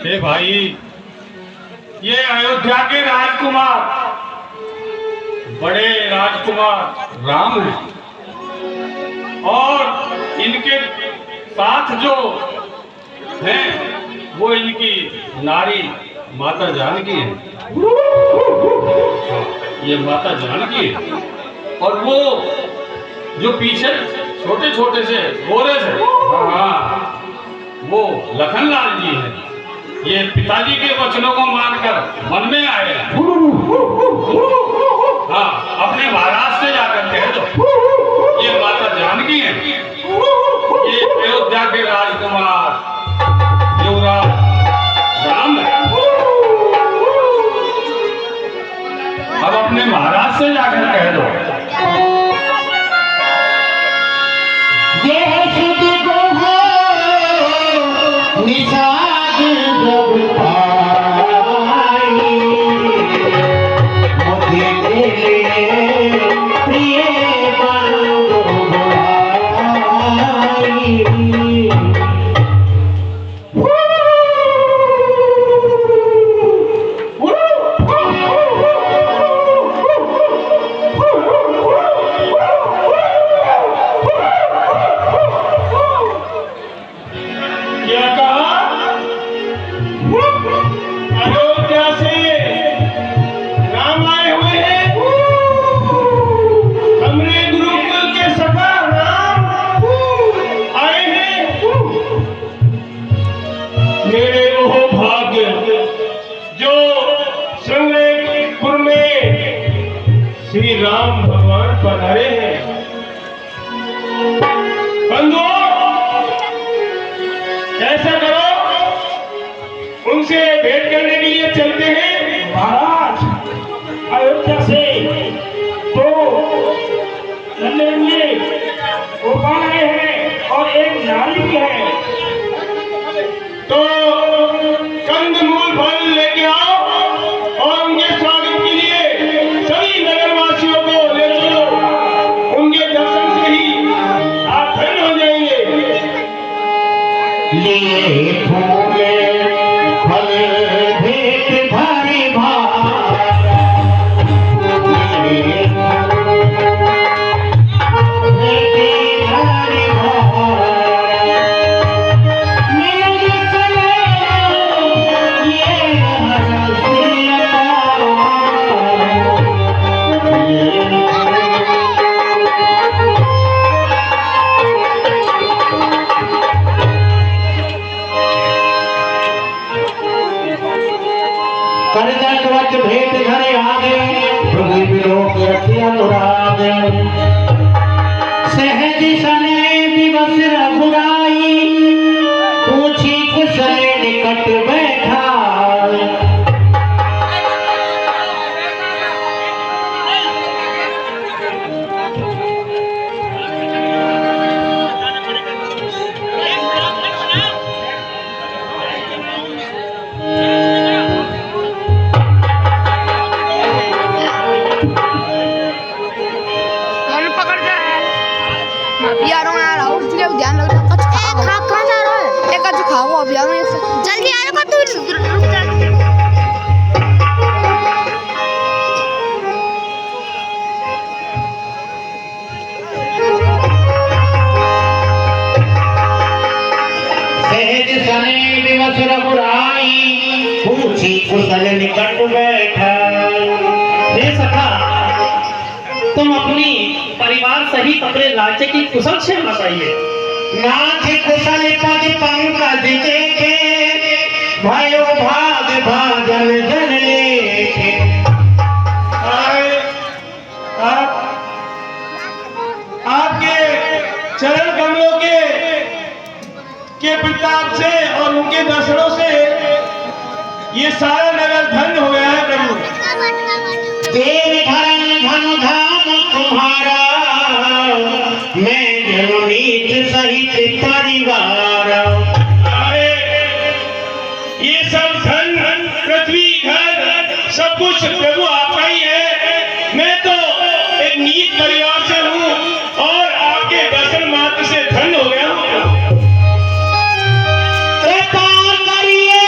हे भाई, ये अयोध्या के राजकुमार, बड़े राजकुमार राम हैं और इनके साथ जो हैं वो इनकी नारी माता जानकी है। ये माता जानकी है और वो जो पीछे छोटे छोटे से गोरे से, हाँ, वो लखनलाल जी हैं। ये पिताजी के वचनों को मानकर मन में आए हैं। हाँ, अपने महाराज से जाकर कह दो ये माता जानकी है, ये अयोध्या के राजकुमार युवराज राम है। अब अपने महाराज से जाकर कह दो ये है शुद्ध को हो निषाद जब पाई, मुझे तेरे प्रिय बंधु भाई। श्री राम भगवान पधारे हैं। बंधुओं, ऐसा करो, उनसे भेंट करने के लिए चलते हैं। महाराज, अयोध्या से तो नन्हे गोपाल आए हैं और एक नारी भी है, तो कंदमूल फल लेके आओ और उनके स्वागत के लिए सभी नगरवासियों को ले चलो। उनके दर्शन से ही आप धन्य हो जाएंगे। लिए फूल फल भेंट भारी भार, लिए भेंट भारी भार, मेरे चले ये करदंडवत भेंट घरे आगे, प्रभु विलोक रखी अनुराग। सहज सने दिवस रघुराई, पूछी कुशल निकट बैठा। ध्यान रखना, कुछ खाओ। कहाँ जा रहा है? एक कुछ खाओ अभी, हम जल्दी आ जाओ। तू रुक जा। सहज सने दिवस रघुराई, पूछी कुशल निकट बैठा। हे सखा, तुम अपनी परिवार सहित अपने राज्य की कुशल क्षेम बताइए। नाथ कुशल पद पंकज देखे, भयो भाग भाजन जन लेखे। आपके चरण कमलों के प्रताप से और उनके दर्शनों से ये सारा नगर धन्य हो गया है प्रभु। देव धर्म धन धाम तुम्हारा, मैं जननीत सहित परिवार। ये सब धन पृथ्वी घर सब कुछ प्रभु आपका ही है। मैं तो एक नीच परिवार से हूँ और आपके दर्शन मात्र से धन्य हो गया हूँ। कृपा करिए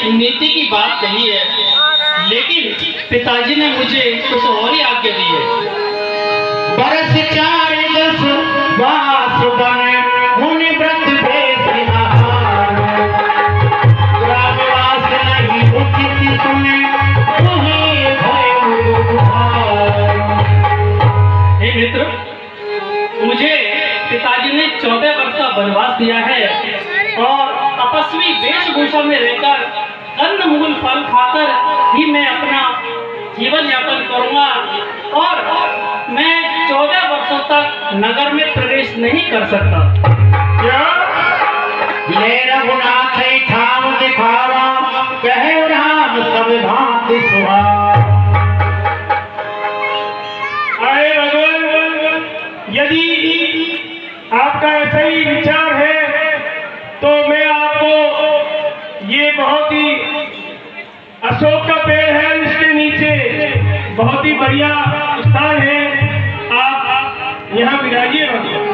नीति की बात कही है, लेकिन पिताजी ने मुझे कुछ और ही आज्ञा दी है। बरस 4 दस वास बने मुनि व्रत भेष निहार। ग्रामवास नहीं उचित सुने तुहि भय मुरुहार। हे मित्र, मुझे पिताजी ने 14 वर्ष का वनवास दिया है और तपस्वी वेशभूषा में रहकर कंदमूल फल खाकर ही मैं अपना जीवन यापन करूंगा और मैं 14 वर्षों तक नगर में प्रवेश नहीं कर सकता। क्या ले रघुनाथ ठाम दिखावा कहे राम सब भांति सुहावा। अरे भगवान, यदि आपका ऐसा ही विचार है तो मैं आपको ये बहुत ही अशोक का पेड़ है, इसके नीचे बहुत ही बढ़िया स्थान है, आप यहाँ विराजिए भगवान।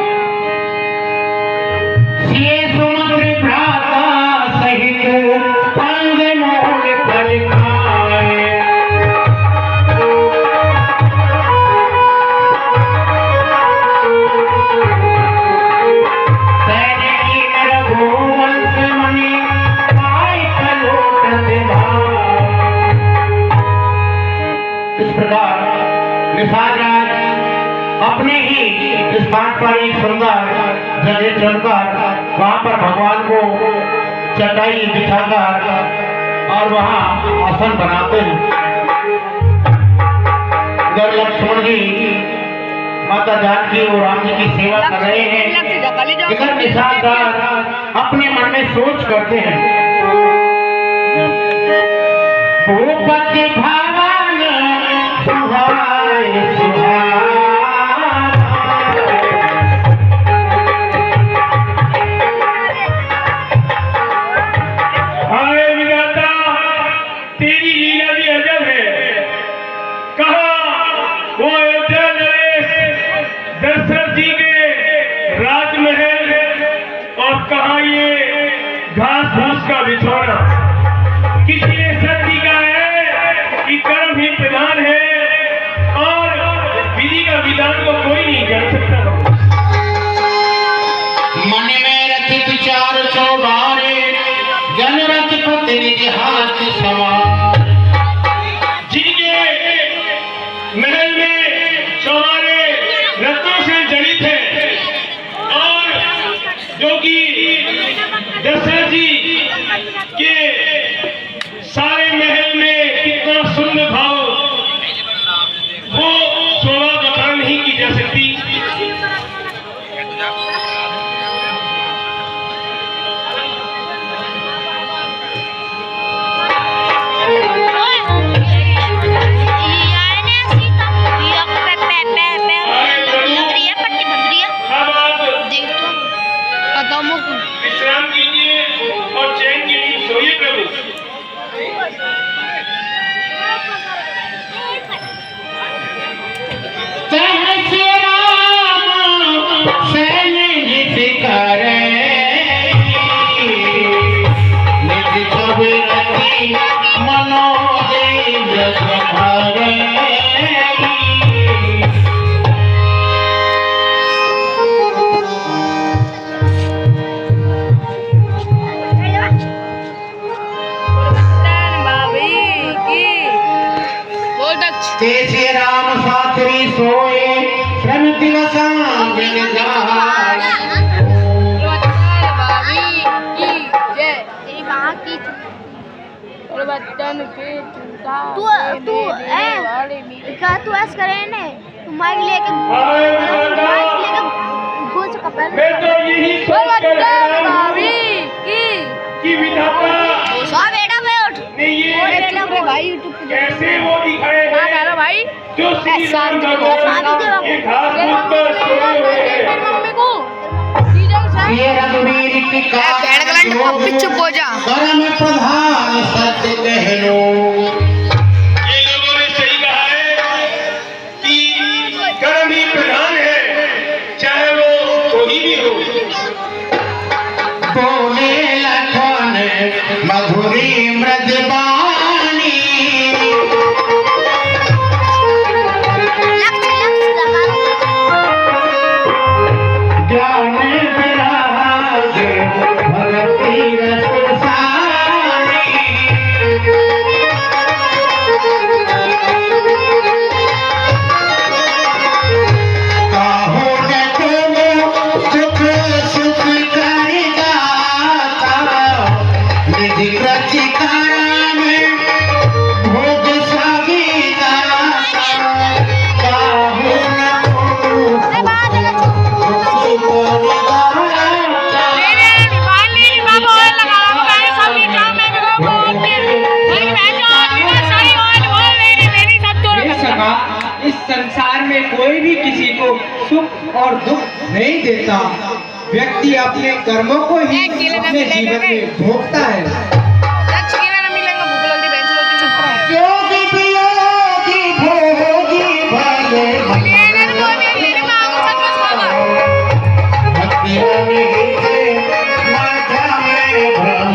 ये सुमद्र भ्राता सहित पंग मोल फल खाए। सैनिकी रघुवंश मणि पाए कलोटत भाई। इस प्रकार निषाद राज अपने ही स्थान पर एक सुंदर जगह चढ़कर वहां पर भगवान को चटाई बिछाकर और वहां आसन बनाते हैं। इधर लक्ष्मण जी माता जानकी और राम जी की सेवा कर रहे हैं। इधर निषाद राज अपने मन में सोच करते हैं, भूपति भवन सुहाए सुहाए। अरे विधाता, तेरी लीला भी अजब है। कहाँ वो अयोध्या नरेश दशरथ जी के राजमहल और कहाँ ये घास फूस का बिछौना। किसी ने सच दिया है कि कर्म ही प्रधान है और विधि का विधान को कोई नहीं जान सकता। मन में रचित 4 चौबारे जन रच पति निज हाथ सवार। जिनके महल में चौबारे रत्नों से जड़ित है और जो कि दशरथ जी के सारे महल में कितना सुंदर भाव, वो शोभा बखान नहीं की जा सकती। अब आप विश्राम कीजिए और चैन की नींद सोइए प्रभु। सहस्र राम सैन्य जित करे निज कबीरती मनोदेव जगहरे। तेसी राम साथरी सोए श्रम दिवसा बिन जाए। तू ऐसा करे ने माइक लेके घोच कपड़ा मैं तो यही सोच कर रहा हूँ कि विधाता बेटा बैठ ने ये भाई यूट्यूब पे कैसे वो दिखाए हैं भाई जो श्री राम का भोजन ये घास फूस पर सोए हुए हैं। मम्मी को ये रघुवीर की चुप हो जा। कर्म प्रधान सत्य कहलो। ये लोगों ने सही कहा है कि कर्म ही प्रधान है, चाहे वो कोई भी हो। बोले लखन मधुरी मृद भी किसी को सुख और दुख नहीं देता। व्यक्ति अपने कर्मों को ही अपने जीवन में भोगता है। योगी वियोगी भोगी भले भक्ति में ना जाने भ्रम।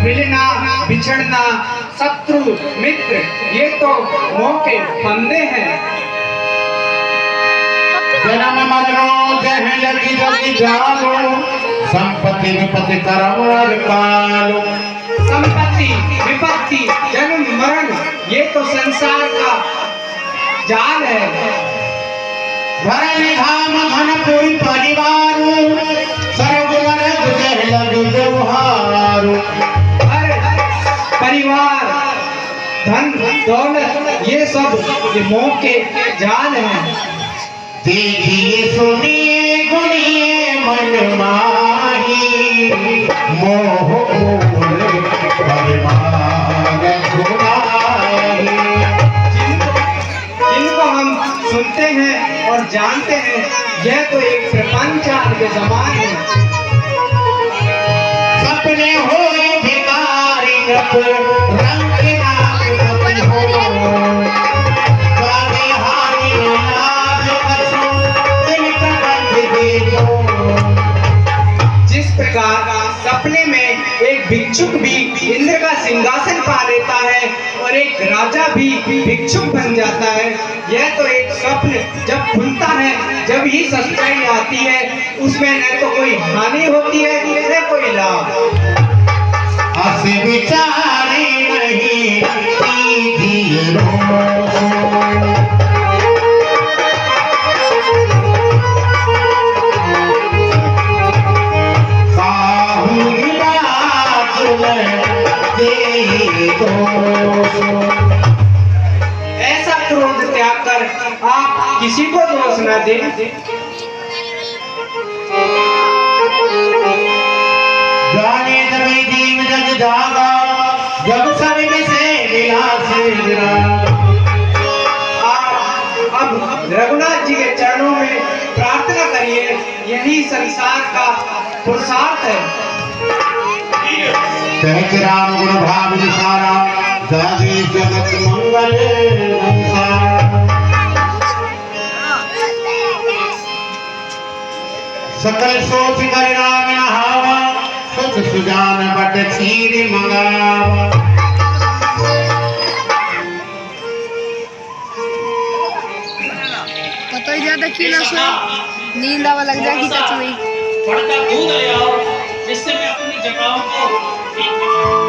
मिलना बिछड़ना शत्रु मित्र ये तो मोह के फंदे हैं। जन्म मरणों जह लगी जगी जालो, संपत्ति विपत्ति कर्म और कालो। संपत्ति विपत्ति जन्म मरण ये तो संसार का जाल है। भरण धाम धनपुर परिवार, सर्वगुण जह लगी व्यवहार। हर परिवार धन दौलत ये सब ये मोह के जाल हैं। देखिए सुनिए गुनिए मन माही, मोह मूल परिवार गुनाही। जिनको हम सुनते हैं और जानते हैं यह तो एक प्रपंचाल के समान है। सपने हो भिखारी नप रंग के नाम हो, गाने हारी नाज बसो दिल प्रबंध दे दो। जिस प्रकार सपने में एक भिक्षुक भी इंद्र का सिंहासन पा लेता है और एक राजा भी भिक्षुक बन जाता है, यह तो एक स्वप्न जब खुलता है जब ही सच्चाई आती है, उसमें न तो कोई हानि होती है न कोई लाभ। हंस विचारे नहीं कीजिए रो। ऐसा क्रोध त्याग कर आप किसी को दोष न दें। जाने जब जीव जग जागा, जब सब से विलास आप अब रघुनाथ जी के चरणों में प्रार्थना करिए, यही संसार का पुरुषार्थ है। कहते राम गुण भाव सारा, जागे जगत मंगल सकल सोच कर राम नहावा, सुख सुजान बट चीर मंगावा। पता ही ज्यादा क्यों ना सो नींद आवा लग जाएगी सच में। बढ़ता दूध ले आओ जिससे मैं अपनी जगहों को ठीक करूं।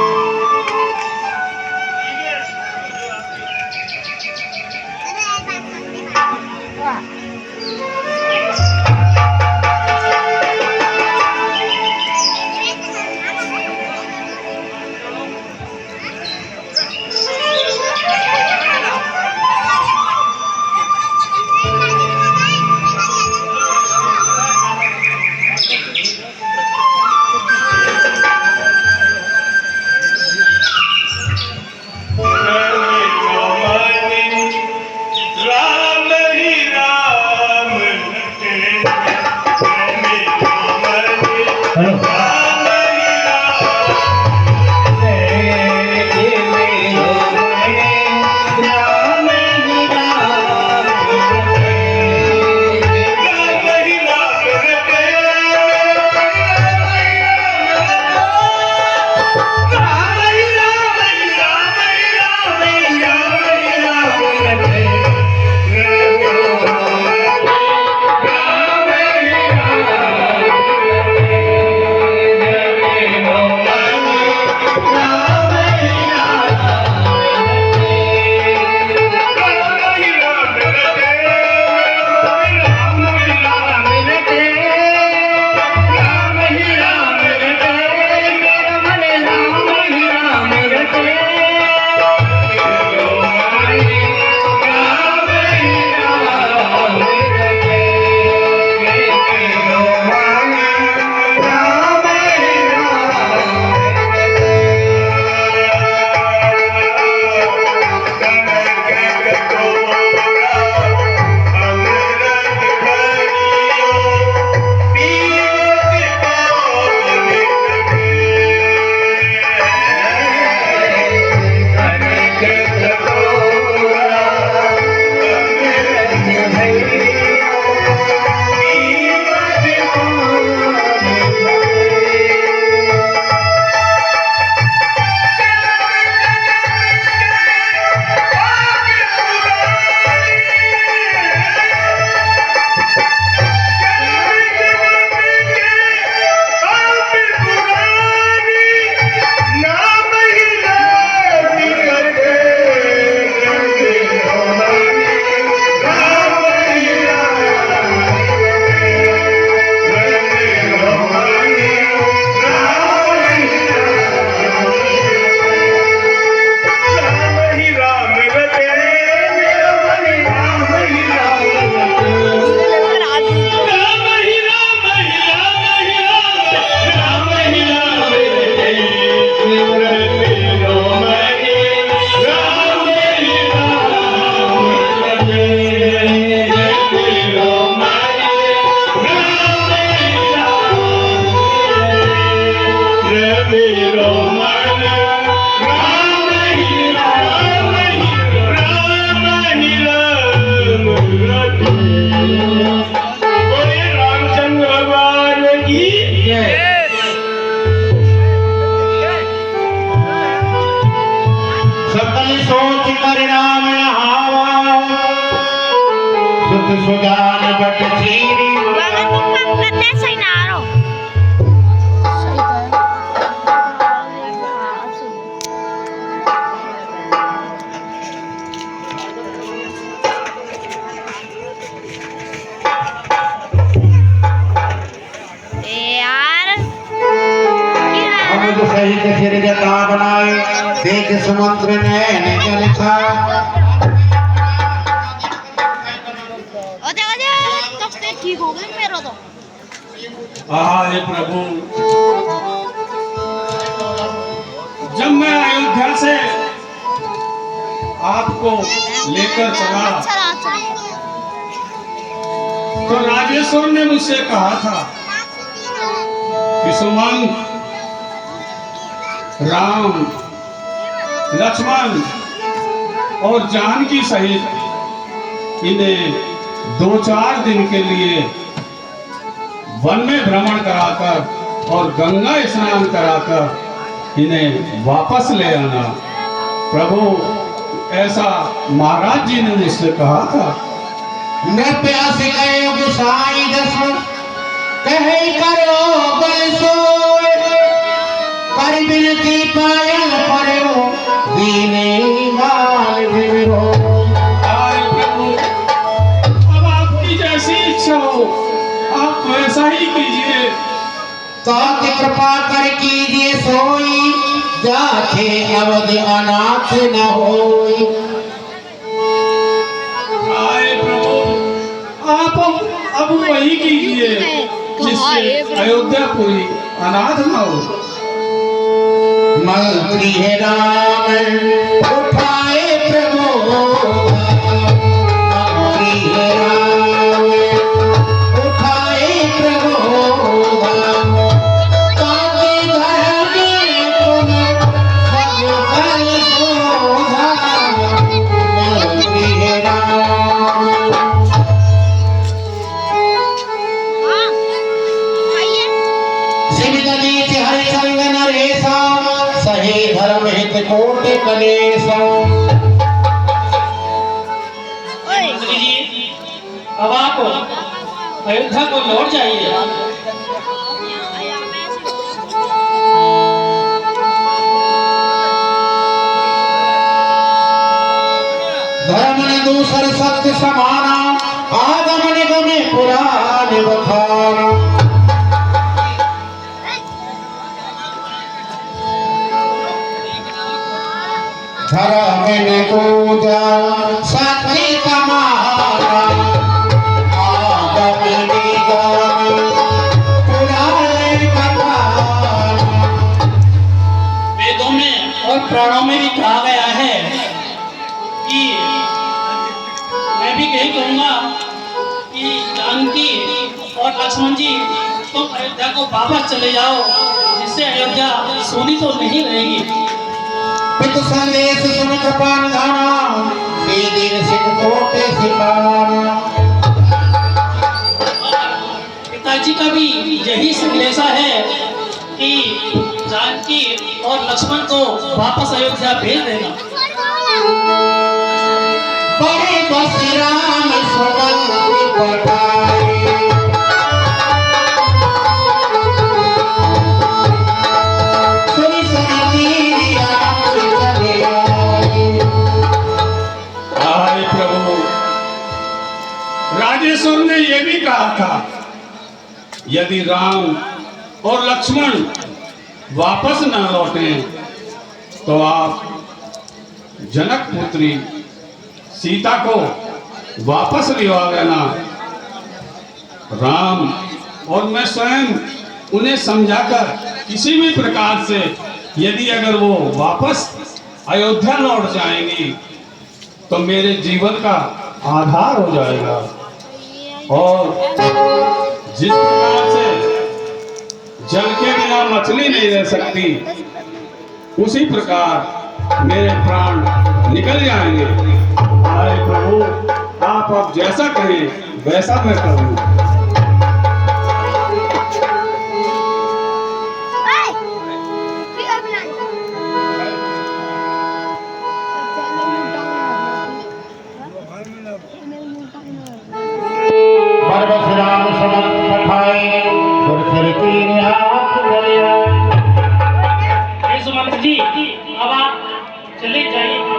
सुमंत्र नयन जल था। ठीक हो गई मेरा तो। हे प्रभु, जब मैं अयोध्या से आपको लेकर चला तो राजेश्वर ने मुझसे कहा था कि सुमंत, राम, लक्ष्मण और जानकी सहित इन्हें 2-4 दिन के लिए वन में भ्रमण कराकर और गंगा स्नान कराकर इन्हें वापस ले आना। प्रभु, ऐसा महाराज जी ने मुझसे कहा था। नृत्या से गए गुसाई दस कहे करो बल सोए, कर बिनती पायल परो दीने लाल विरो। आए प्रभु, अब आपकी जैसी इच्छा हो आप वैसा ही कीजिए। तात कृपा कर कीजिए सोई, जाके अवध अनाथ न होई। आए प्रभु, आप अब वही कीजिए जिससे अयोध्यापुरी अनाथ न हो। मंत्री है राम उठाए प्रभु, मंत्री है राम उठाए प्रभु। ताकि धर्म तुम सब बल शोभा, मंत्री है राम। हरिचंद नरेशा सहे धर्म हित कोट कलेशा। मंत्री जी, अब आप अयोध्या को लौट जाइए। धर्म ने दूसर सत्य समाना, आगम निगमे पुराण बखाना। धर्म ने पूजा सत्य कमाना, आगम निगमे पुराण बखाना। वेदों में और पुराणों में भी कहा गया है कि मैं भी यही कहूंगा कि जानकी और लक्ष्मण जी तुम अयोध्या को वापस चले जाओ, जिससे अयोध्या सोनी तो नहीं रहेगी। पितु संदेश सुन कृपान धाना, सीधीर सिंह कोटे सिपाना। पिताजी का भी यही संदेशा है कि जानकी और लक्ष्मण को वापस अयोध्या भेज देना। बड़े बस राम सुमंत पठाए, सुनी सुनी दीदी राम चले आए। आए प्रभु, राजेश्वर ने यह भी कहा था यदि राम और लक्ष्मण वापस न लौटें तो आप जनक पुत्री सीता को वापस लिवा लेना। राम और मैं स्वयं उन्हें समझाकर किसी भी प्रकार से यदि अगर वो वापस अयोध्या लौट जाएंगी तो मेरे जीवन का आधार हो जाएगा। और जिस प्रकार से जल के बिना मछली नहीं रह सकती, उसी प्रकार मेरे प्राण निकल जाएंगे। आए प्रभु, आप अब जैसा कहें वैसा मैं करूँ। बरबस राम समंत पठाए, सुरसर तीन हाथ गलिया। सुमंत जी, अब आप चले जाइए।